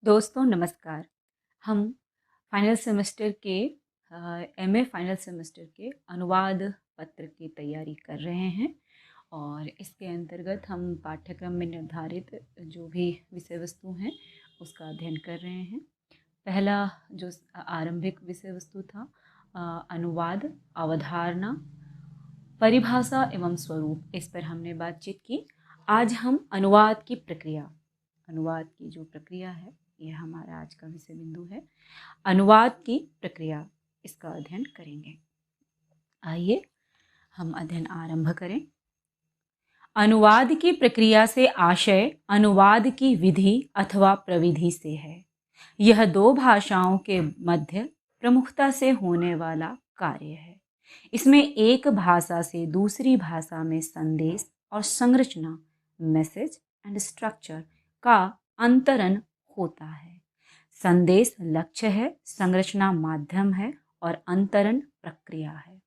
दोस्तों नमस्कार। हम फाइनल सेमेस्टर के एमए फाइनल सेमेस्टर के अनुवाद पत्र की तैयारी कर रहे हैं और इसके अंतर्गत हम पाठ्यक्रम में निर्धारित जो भी विषय वस्तु हैं उसका अध्ययन कर रहे हैं। पहला जो आरंभिक विषय वस्तु था अनुवाद, अवधारणा, परिभाषा एवं स्वरूप, इस पर हमने बातचीत की। आज हम अनुवाद की जो प्रक्रिया है, यह हमारा आज का विषय बिंदु है। अनुवाद की प्रक्रिया, इसका अध्ययन करेंगे। आइए हम अध्ययन आरंभ करें। अनुवाद की प्रक्रिया से आशय अनुवाद की विधि अथवा प्रविधि से है। यह दो भाषाओं के मध्य प्रमुखता से होने वाला कार्य है। इसमें एक भाषा से दूसरी भाषा में संदेश और संरचना, मैसेज एंड स्ट्रक्चर का अंतरण होता है। संदेश लक्ष्य है, संरचना माध्यम है और अंतरण प्रक्रिया है।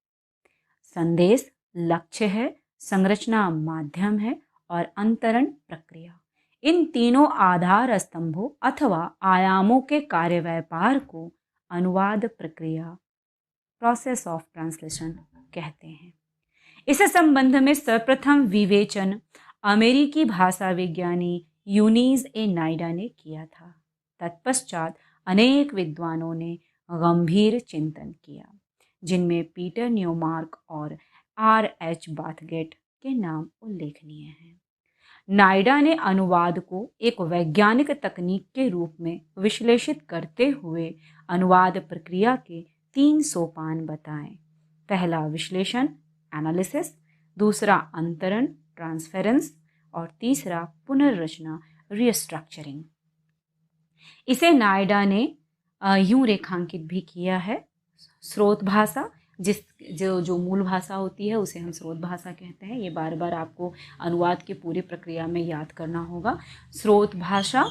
संदेश लक्ष्य है, संरचना माध्यम है और अंतरण प्रक्रिया। इन तीनों आधार स्तंभों अथवा आयामों के कार्य व्यापार को अनुवाद प्रक्रिया, प्रोसेस ऑफ ट्रांसलेशन कहते हैं। इस संबंध में सर्वप्रथम विवेचन अमेरिकी भाषा विज्ञानी यूनिस ए नाइडा ने किया था। तत्पश्चात अनेक विद्वानों ने गंभीर चिंतन किया, जिनमें पीटर न्यूमार्क और R.H. बाथगेट के नाम उल्लेखनीय हैं। नाइडा ने अनुवाद को एक वैज्ञानिक तकनीक के रूप में विश्लेषित करते हुए अनुवाद प्रक्रिया के 3 सोपान बताएं। पहला विश्लेषण, एनालिसिस, दूसरा अंतरण, ट्रांसफेरेंस और तीसरा पुनर्रचना, रीस्ट्रक्चरिंग। इसे नाइडा ने यूं रेखांकित भी किया है। स्रोत भाषा, जो मूल भाषा होती है उसे हम स्रोत भाषा कहते हैं। ये बार बार आपको अनुवाद की पूरी प्रक्रिया में याद करना होगा। स्रोत भाषा,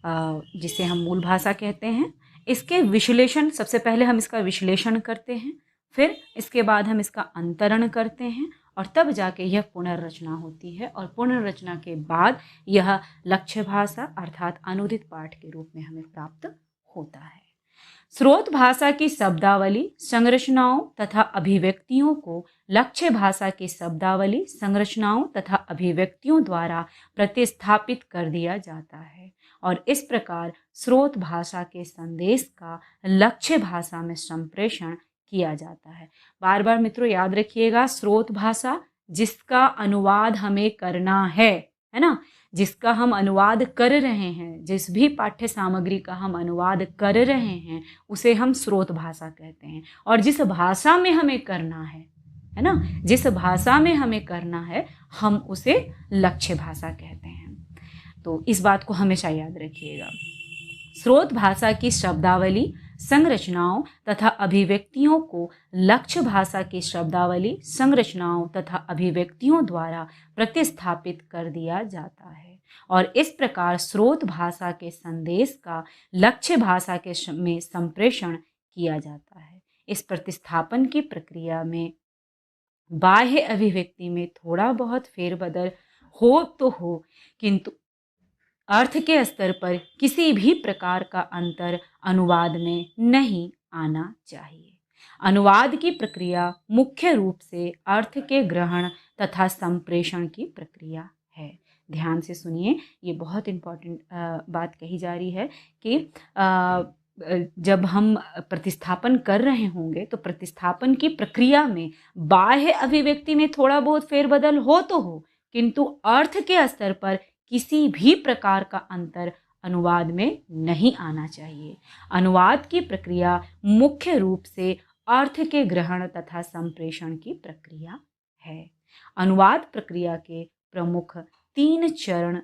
जिसे हम मूल भाषा कहते हैं, इसके विश्लेषण, सबसे पहले हम इसका विश्लेषण करते हैं, फिर इसके बाद हम इसका अंतरण करते हैं और तब जाके यह पुनर्रचना होती है और पुनर्रचना के बाद यह लक्ष्य भाषा अर्थात अनुदित पाठ के रूप में हमें प्राप्त होता है। स्रोत भाषा की शब्दावली, संरचनाओं तथा अभिव्यक्तियों को लक्ष्य भाषा की शब्दावली, संरचनाओं तथा अभिव्यक्तियों द्वारा प्रतिस्थापित कर दिया जाता है और इस प्रकार स्रोत भाषा के संदेश का लक्ष्य भाषा में संप्रेषण किया जाता है। बार बार मित्रों याद रखिएगा, स्रोत भाषा जिसका अनुवाद हमें करना है ना, जिसका हम अनुवाद कर रहे हैं, जिस भी पाठ्य सामग्री का हम अनुवाद कर रहे हैं उसे हम स्रोत भाषा कहते हैं। और जिस भाषा में हमें करना है ना, जिस भाषा में हमें करना है हम उसे लक्ष्य भाषा कहते हैं। तो इस बात को हमेशा याद रखिएगा। स्रोत भाषा की शब्दावली, संरचनाओं तथा अभिव्यक्तियों को लक्ष्य भाषा की शब्दावली, संरचनाओं तथा अभिव्यक्तियों द्वारा प्रतिस्थापित कर दिया जाता है और इस प्रकार स्रोत भाषा के संदेश का लक्ष्य भाषा के में संप्रेषण किया जाता है। इस प्रतिस्थापन की प्रक्रिया में बाह्य अभिव्यक्ति में थोड़ा बहुत फेरबदल हो तो हो, किंतु अर्थ के स्तर पर किसी भी प्रकार का अंतर अनुवाद में नहीं आना चाहिए। अनुवाद की प्रक्रिया मुख्य रूप से अर्थ के ग्रहण तथा संप्रेषण की प्रक्रिया है। ध्यान से सुनिए, ये बहुत इम्पोर्टेंट बात कही जा रही है कि जब हम प्रतिस्थापन कर रहे होंगे तो प्रतिस्थापन की प्रक्रिया में बाह्य अभिव्यक्ति में थोड़ा बहुत फेरबदल हो तो हो, किंतु अर्थ के स्तर पर किसी भी प्रकार का अंतर अनुवाद में नहीं आना चाहिए। अनुवाद की प्रक्रिया मुख्य रूप से अर्थ के ग्रहण तथा संप्रेषण की प्रक्रिया है। अनुवाद प्रक्रिया के प्रमुख 3 चरण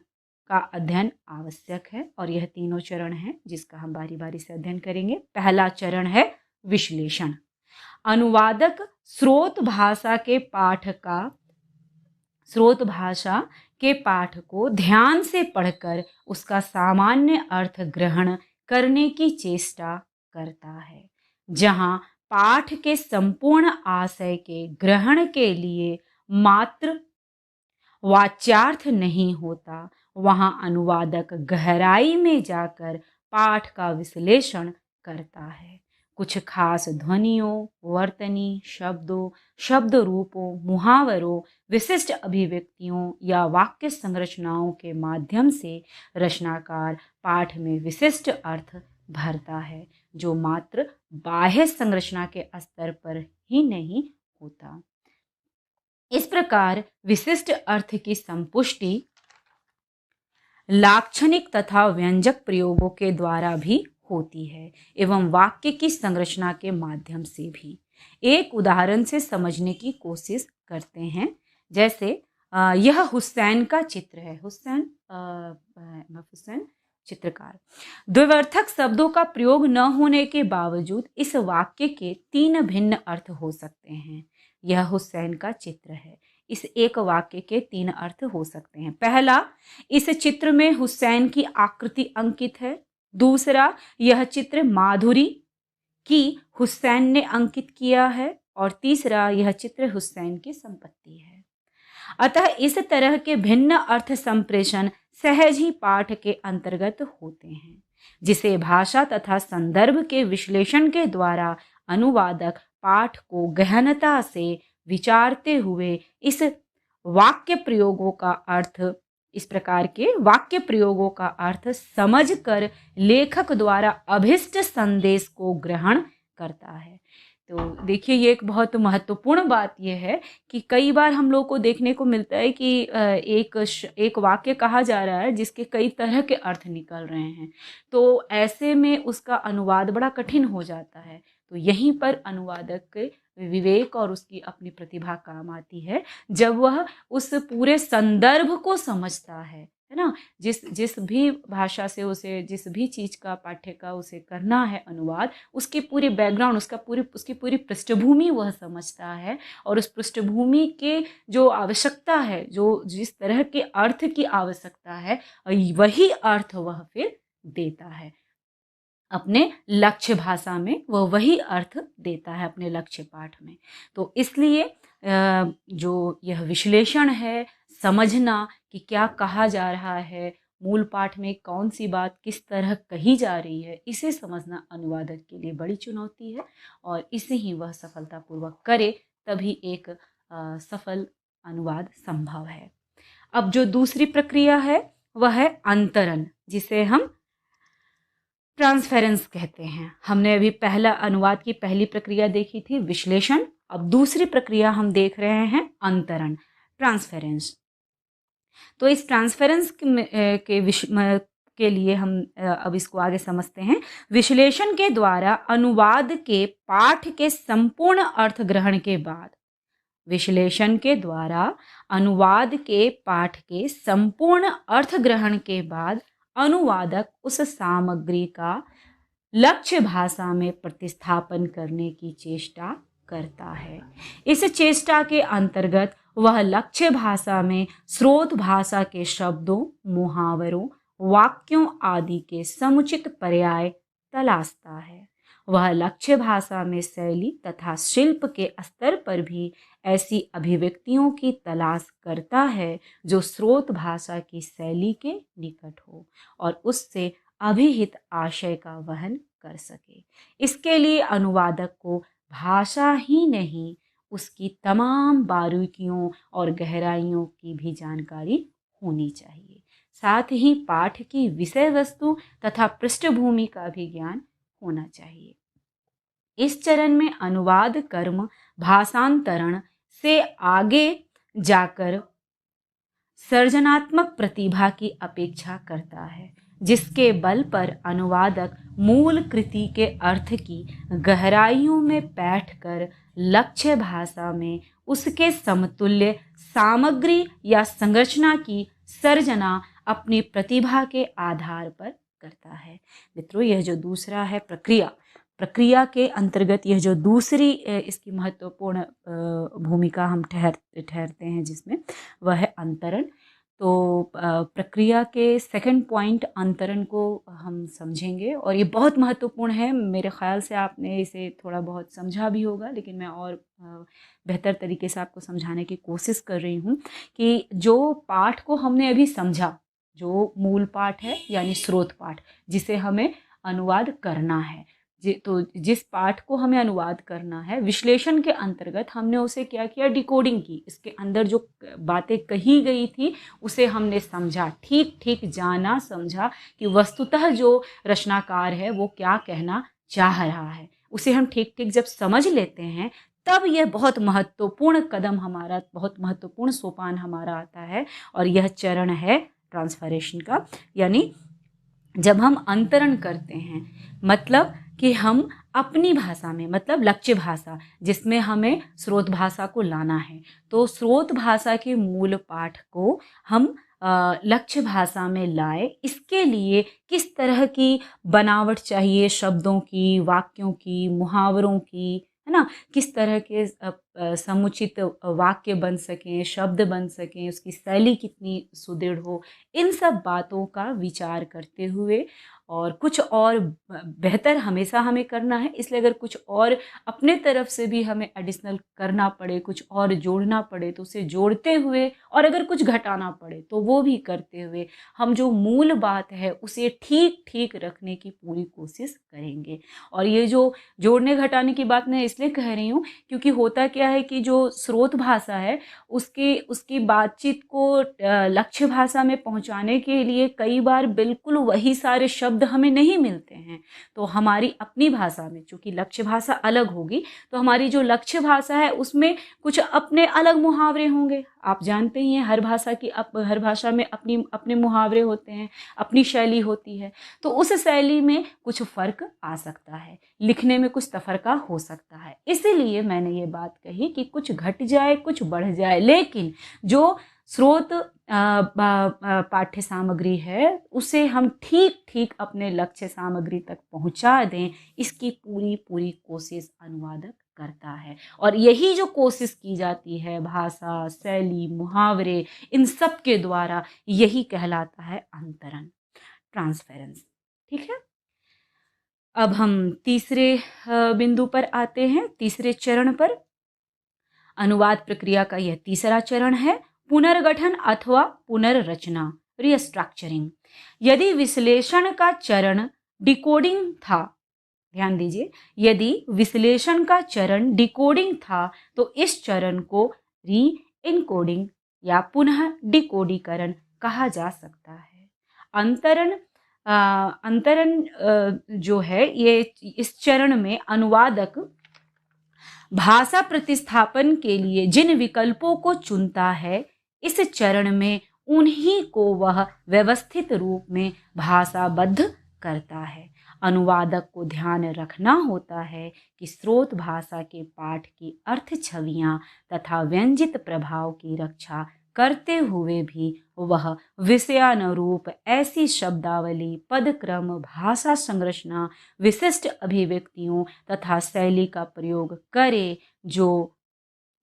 का अध्ययन आवश्यक है और यह तीनों चरण हैं जिसका हम बारी बारी से अध्ययन करेंगे। पहला चरण है विश्लेषण। अनुवादक स्रोत भाषा के पाठ को ध्यान से पढ़कर उसका सामान्य अर्थ ग्रहण करने की चेष्टा करता है। जहां पाठ के संपूर्ण आशय के ग्रहण के लिए मात्र वाच्यार्थ नहीं होता, वहां अनुवादक गहराई में जाकर पाठ का विश्लेषण करता है। कुछ खास ध्वनियों, वर्तनी, शब्दों, शब्द रूपों, मुहावरों, विशिष्ट अभिव्यक्तियों या वाक्य संरचनाओं के माध्यम से रचनाकार पाठ में विशिष्ट अर्थ भरता है, जो मात्र बाह्य संरचना के स्तर पर ही नहीं होता। इस प्रकार विशिष्ट अर्थ की संपुष्टि लाक्षणिक तथा व्यंजक प्रयोगों के द्वारा भी होती है एवं वाक्य की संरचना के माध्यम से भी। एक उदाहरण से समझने की कोशिश करते हैं। जैसे यह हुसैन का चित्र है। हुसैन चित्रकार। द्विवर्थक शब्दों का प्रयोग न होने के बावजूद इस वाक्य के 3 भिन्न अर्थ हो सकते हैं। यह हुसैन का चित्र है। इस एक वाक्य के 3 अर्थ हो सकते हैं। पहला, इस चित्र में हुसैन की आकृति अंकित है। दूसरा, यह चित्र माधुरी की हुसैन ने अंकित किया है। और तीसरा, यह चित्र हुसैन की संपत्ति है। अतः इस तरह के भिन्न अर्थ संप्रेषण सहज ही पाठ के अंतर्गत होते हैं, जिसे भाषा तथा संदर्भ के विश्लेषण के द्वारा अनुवादक पाठ को गहनता से विचारते हुए इस प्रकार के वाक्य प्रयोगों का अर्थ समझकर लेखक द्वारा अभिष्ट संदेश को ग्रहण करता है। तो देखिए, ये एक बहुत महत्वपूर्ण बात यह है कि कई बार हम लोग को देखने को मिलता है कि एक वाक्य कहा जा रहा है जिसके कई तरह के अर्थ निकल रहे हैं, तो ऐसे में उसका अनुवाद बड़ा कठिन हो जाता है। तो यहीं पर अनुवादक के विवेक और उसकी अपनी प्रतिभा काम आती है, जब वह उस पूरे संदर्भ को समझता है ना। जिस भी भाषा से उसे, जिस भी चीज़ का पाठ्य का उसे करना है अनुवाद, उसके पूरे बैकग्राउंड, उसकी पूरी पृष्ठभूमि वह समझता है, और उस पृष्ठभूमि के जो आवश्यकता है, जो जिस तरह के अर्थ की आवश्यकता है, वही अर्थ वह फिर देता है अपने लक्ष्य भाषा में। वह वही अर्थ देता है अपने लक्ष्य पाठ में। तो इसलिए जो यह विश्लेषण है, समझना कि क्या कहा जा रहा है, मूल पाठ में कौन सी बात किस तरह कही जा रही है, इसे समझना अनुवादक के लिए बड़ी चुनौती है, और इसे ही वह सफलतापूर्वक करे, तभी एक सफल अनुवाद संभव है। अब जो दूसरी प्रक्रिया है वह है अंतरण, जिसे हम ट्रांसफेरेंस कहते हैं। हमने अभी पहला अनुवाद की पहली प्रक्रिया देखी थी, विश्लेषण। अब दूसरी प्रक्रिया हम देख रहे हैं अंतरण, ट्रांसफेरेंस। तो इस ट्रांसफेरेंस के लिए हम अब इसको आगे समझते हैं। विश्लेषण के द्वारा अनुवाद के पाठ के संपूर्ण अर्थ ग्रहण के बाद, विश्लेषण के द्वारा अनुवाद के पाठ के संपूर्ण अर्थ ग्रहण के बाद अनुवादक उस सामग्री का लक्ष्य भाषा में प्रतिस्थापन करने की चेष्टा करता है। इस चेष्टा के अंतर्गत वह लक्ष्य भाषा में स्रोत भाषा के शब्दों, मुहावरों, वाक्यों आदि के समुचित पर्याय तलाशता है। वह लक्ष्य भाषा में शैली तथा शिल्प के स्तर पर भी ऐसी अभिव्यक्तियों की तलाश करता है जो स्रोत भाषा की शैली के निकट हो और उससे अभिहित आशय का वहन कर सके। इसके लिए अनुवादक को भाषा ही नहीं, उसकी तमाम बारीकियों और गहराइयों की भी जानकारी होनी चाहिए। साथ ही पाठ की विषय वस्तु तथा पृष्ठभूमि का भी ज्ञान होना चाहिए। इस चरण में अनुवाद कर्म भाषांतरण से आगे जाकर सर्जनात्मक प्रतिभा की अपेक्षा करता है, जिसके बल पर अनुवादक मूल कृति के अर्थ की गहराइयों में बैठकर लक्ष्य भाषा में उसके समतुल्य सामग्री या संरचना की सर्जना अपनी प्रतिभा के आधार पर करता है। मित्रों, यह जो दूसरा है प्रक्रिया के अंतर्गत यह जो दूसरी इसकी महत्वपूर्ण भूमिका हम ठहरते हैं जिसमें, वह है अंतरण। तो प्रक्रिया के सेकंड पॉइंट अंतरण को हम समझेंगे, और ये बहुत महत्वपूर्ण है। मेरे ख्याल से आपने इसे थोड़ा बहुत समझा भी होगा, लेकिन मैं और बेहतर तरीके से आपको समझाने की कोशिश कर रही हूँ कि जो पाठ को हमने अभी समझा, जो मूल पाठ है यानी स्रोत पाठ, जिसे हमें अनुवाद करना है। तो जिस पाठ को हमें अनुवाद करना है, विश्लेषण के अंतर्गत हमने उसे क्या किया, डिकोडिंग की। इसके अंदर जो बातें कही गई थी उसे हमने समझा, ठीक ठीक जाना समझा कि वस्तुतः जो रचनाकार है वो क्या कहना चाह रहा है। उसे हम ठीक ठीक जब समझ लेते हैं, तब यह बहुत महत्वपूर्ण कदम हमारा, बहुत महत्वपूर्ण सोपान हमारा आता है, और यह चरण है ट्रांसफरेशन का। यानी जब हम अंतरण करते हैं, मतलब कि हम अपनी भाषा में, मतलब लक्ष्य भाषा जिसमें हमें स्रोत भाषा को लाना है, तो स्रोत भाषा के मूल पाठ को हम लक्ष्य भाषा में लाए। इसके लिए किस तरह की बनावट चाहिए, शब्दों की, वाक्यों की, मुहावरों की, है ना, किस तरह के समुचित वाक्य बन सकें, शब्द बन सकें, उसकी शैली कितनी सुदृढ़ हो, इन सब बातों का विचार करते हुए, और कुछ और बेहतर हमेशा हमें करना है, इसलिए अगर कुछ और अपने तरफ से भी हमें एडिशनल करना पड़े, कुछ और जोड़ना पड़े तो उसे जोड़ते हुए, और अगर कुछ घटाना पड़े तो वो भी करते हुए, हम जो मूल बात है उसे ठीक ठीक रखने की पूरी कोशिश करेंगे। और ये जो जोड़ने घटाने की बात मैं इसलिए कह रही हूँ क्योंकि होता क्या है कि जो स्रोत भाषा है उसकी बातचीत को लक्ष्य भाषा में पहुंचाने के लिए कई बार बिल्कुल वही सारे शब्द हमें नहीं मिलते हैं। तो हमारी अपनी भाषा में, चूंकि लक्ष्य भाषा अलग होगी, तो हमारी जो लक्ष्य भाषा है उसमें कुछ अपने अलग मुहावरे होंगे। आप जानते ही हैं, हर भाषा में अपनी अपने मुहावरे होते हैं, अपनी शैली होती है। तो उस शैली में कुछ फर्क आ सकता है, लिखने में कुछ तफरका हो सकता है। इसीलिए मैंने ये बात कही कि कुछ घट जाए, कुछ बढ़ जाए, लेकिन जो स्रोत पाठ्य सामग्री है उसे हम ठीक ठीक अपने लक्ष्य सामग्री तक पहुंचा दें, इसकी पूरी पूरी कोशिश अनुवादक करता है। और यही जो कोशिश की जाती है, भाषा, शैली, मुहावरे, इन सब के द्वारा, यही कहलाता है अंतरण, ट्रांसफेरेंस। ठीक है, अब हम तीसरे बिंदु पर आते हैं, तीसरे चरण पर। अनुवाद प्रक्रिया का यह तीसरा चरण है, पुनर्गठन अथवा पुनर्रचना, रीस्ट्रक्चरिंग। यदि विश्लेषण का चरण डिकोडिंग था, ध्यान दीजिए, यदि विश्लेषण का चरण डिकोडिंग था तो इस चरण को री इनकोडिंग या पुनः डिकोडीकरण कहा जा सकता है। अंतरण जो है, ये इस चरण में अनुवादक भाषा प्रतिस्थापन के लिए जिन विकल्पों को चुनता है, इस चरण में उन्हीं को वह व्यवस्थित रूप में भाषाबद्ध करता है। अनुवादक को ध्यान रखना होता है कि स्रोत भाषा के पाठ की अर्थ छवियां तथा व्यंजित प्रभाव की रक्षा करते हुए भी वह विषयानुरूप ऐसी शब्दावली, पदक्रम, भाषा संरचना, विशिष्ट अभिव्यक्तियों तथा शैली का प्रयोग करे जो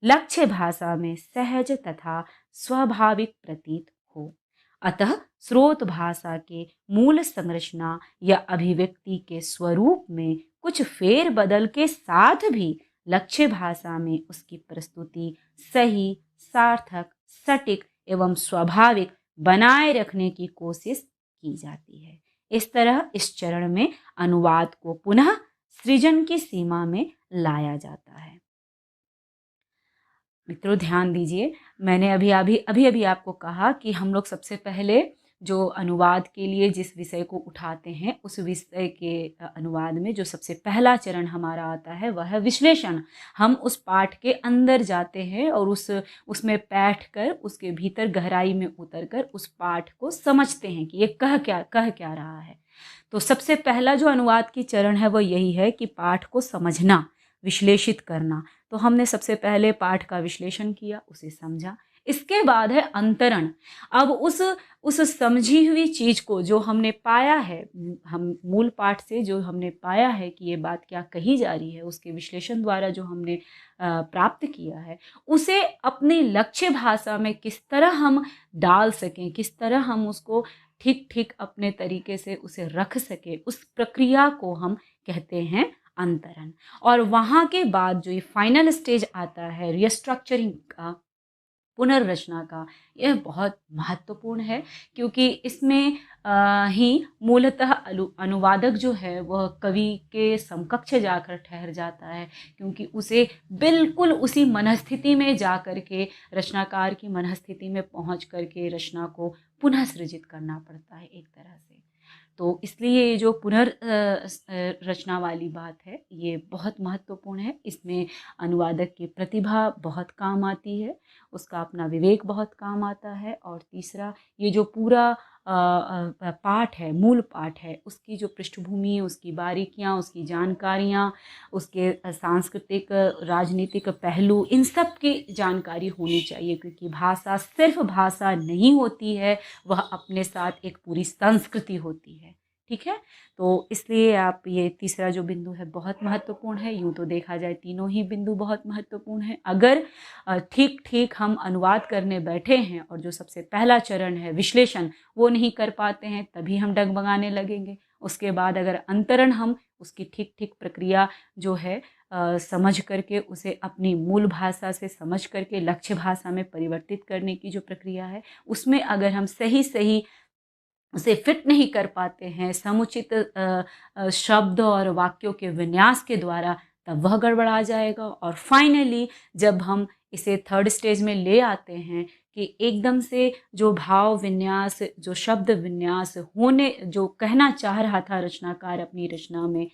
लक्ष्य भाषा में सहज तथा स्वाभाविक प्रतीत हो। अतः स्रोत भाषा के मूल संरचना या अभिव्यक्ति के स्वरूप में कुछ फेर बदल के साथ भी लक्ष्य भाषा में उसकी प्रस्तुति सही, सार्थक, सटीक एवं स्वाभाविक बनाए रखने की कोशिश की जाती है। इस तरह इस चरण में अनुवाद को पुनः सृजन की सीमा में लाया जाता है। मित्रों ध्यान दीजिए, मैंने अभी आपको कहा कि हम लोग सबसे पहले जो अनुवाद के लिए जिस विषय को उठाते हैं, उस विषय के अनुवाद में जो सबसे पहला चरण हमारा आता है वह है विश्लेषण। हम उस पाठ के अंदर जाते हैं और उसमें बैठकर, उसके भीतर गहराई में उतरकर उस पाठ को समझते हैं कि ये कह क्या रहा है। तो सबसे पहला जो अनुवाद की चरण है वो यही है कि पाठ को समझना, विश्लेषित करना। तो हमने सबसे पहले पाठ का विश्लेषण किया, उसे समझा। इसके बाद है अंतरण। अब उस समझी हुई चीज को जो हमने पाया है, हम मूल पाठ से जो हमने पाया है कि ये बात क्या कही जा रही है, उसके विश्लेषण द्वारा जो हमने प्राप्त किया है, उसे अपनी लक्ष्य भाषा में किस तरह हम डाल सकें, किस तरह हम उसको ठीक ठीक अपने तरीके से उसे रख सके, उस प्रक्रिया को हम कहते हैं अंतरण। और वहाँ के बाद जो ये फाइनल स्टेज आता है रीस्ट्रक्चरिंग का, पुनर्रचना का यह बहुत महत्वपूर्ण है, क्योंकि इसमें ही मूलतः अनुवादक जो है वह कवि के समकक्ष जाकर ठहर जाता है, क्योंकि उसे बिल्कुल उसी मनस्थिति में जा कर के, रचनाकार की मनस्थिति में पहुंच कर के रचना को पुनः सृजित करना पड़ता है एक तरह से। तो इसलिए ये जो रचना वाली बात है ये बहुत महत्वपूर्ण है। इसमें अनुवादक की प्रतिभा बहुत काम आती है, उसका अपना विवेक बहुत काम आता है, और तीसरा ये जो पूरा पाठ है, मूल पाठ है, उसकी जो पृष्ठभूमि, उसकी बारीकियाँ, उसकी जानकारियाँ, उसके सांस्कृतिक राजनीतिक पहलू, इन सब की जानकारी होनी चाहिए, क्योंकि भाषा सिर्फ भाषा नहीं होती है, वह अपने साथ एक पूरी संस्कृति होती है। ठीक है, तो इसलिए आप ये तीसरा जो बिंदु है बहुत महत्वपूर्ण है। यूँ तो देखा जाए तीनों ही बिंदु बहुत महत्वपूर्ण हैं। अगर ठीक ठीक हम अनुवाद करने बैठे हैं और जो सबसे पहला चरण है विश्लेषण, वो नहीं कर पाते हैं, तभी हम डगमगाने लगेंगे। उसके बाद अगर अंतरण हम उसकी ठीक ठीक प्रक्रिया जो है समझ करके, उसे अपनी मूल भाषा से समझ करके लक्ष्य भाषा में परिवर्तित करने की जो प्रक्रिया है, उसमें अगर हम सही सही उसे फिट नहीं कर पाते हैं समुचित शब्द और वाक्यों के विन्यास के द्वारा, तब वह गड़बड़ा जाएगा। और फाइनली जब हम इसे थर्ड स्टेज में ले आते हैं कि एकदम से जो भाव विन्यास, जो शब्द विन्यास होने, जो कहना चाह रहा था रचनाकार अपनी रचना में,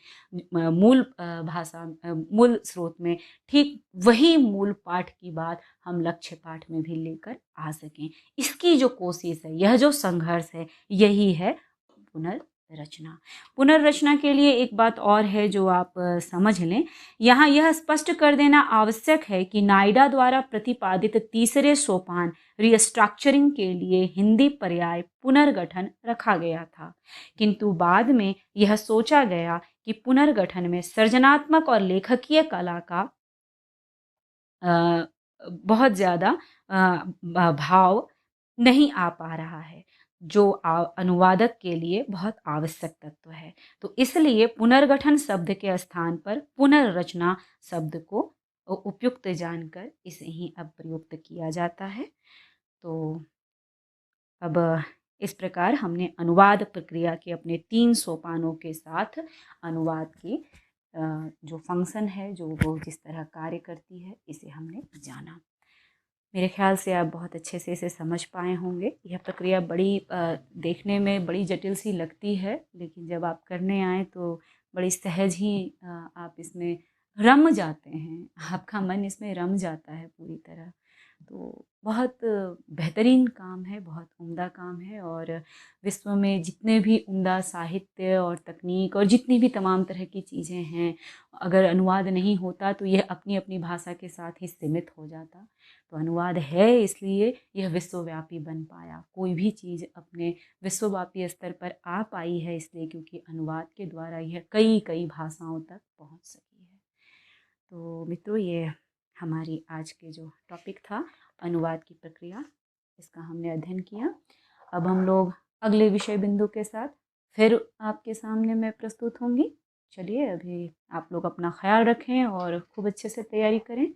मूल भाषा, मूल स्रोत में, ठीक वही मूल पाठ की बात हम लक्ष्य पाठ में भी लेकर आ सकें। इसकी जो कोशिश है, यह जो संघर्ष है, यही है पुनर्रचना। पुनर्रचना के लिए एक बात और है जो आप समझ लें। यहाँ यह स्पष्ट कर देना आवश्यक है कि नायडा द्वारा प्रतिपादित तीसरे सोपान रिस्ट्रक्चरिंग के लिए हिंदी पर्याय पुनर्गठन रखा गया था, किंतु बाद में यह सोचा गया कि पुनर्गठन में सृजनात्मक और लेखकीय कला का बहुत ज़्यादा भाव नहीं आ पा रहा है, जो अनुवादक के लिए बहुत आवश्यक तत्व है। तो इसलिए पुनर्गठन शब्द के स्थान पर पुनर्रचना शब्द को उपयुक्त जानकर इसे ही अब प्रयुक्त किया जाता है। तो अब इस प्रकार हमने अनुवाद प्रक्रिया के अपने 3 सोपानों के साथ अनुवाद की जो फंक्शन है, जो वो जिस तरह कार्य करती है, इसे हमने जाना। मेरे ख्याल से आप बहुत अच्छे से इसे समझ पाए होंगे। यह प्रक्रिया बड़ी देखने में बड़ी जटिल सी लगती है, लेकिन जब आप करने आएँ तो बड़ी सहज ही आप इसमें रम जाते हैं। आपका मन इसमें रम जाता है पूरी तरह। तो बहुत बेहतरीन काम है, बहुत उम्दा काम है, और विश्व में जितने भी उम्दा साहित्य और तकनीक और जितनी भी तमाम तरह की चीज़ें हैं, अगर अनुवाद नहीं होता तो यह अपनी अपनी भाषा के साथ ही सीमित हो जाता। तो अनुवाद है इसलिए यह विश्वव्यापी बन पाया। कोई भी चीज़ अपने विश्वव्यापी स्तर पर आ पाई है इसलिए क्योंकि अनुवाद के द्वारा यह कई कई भाषाओं तक पहुंच सकी है। तो मित्रों, ये हमारी आज के जो टॉपिक था अनुवाद की प्रक्रिया, इसका हमने अध्ययन किया। अब हम लोग अगले विषय बिंदु के साथ फिर आपके सामने मैं प्रस्तुत होंगी। चलिए, अभी आप लोग अपना ख्याल रखें और खूब अच्छे से तैयारी करें।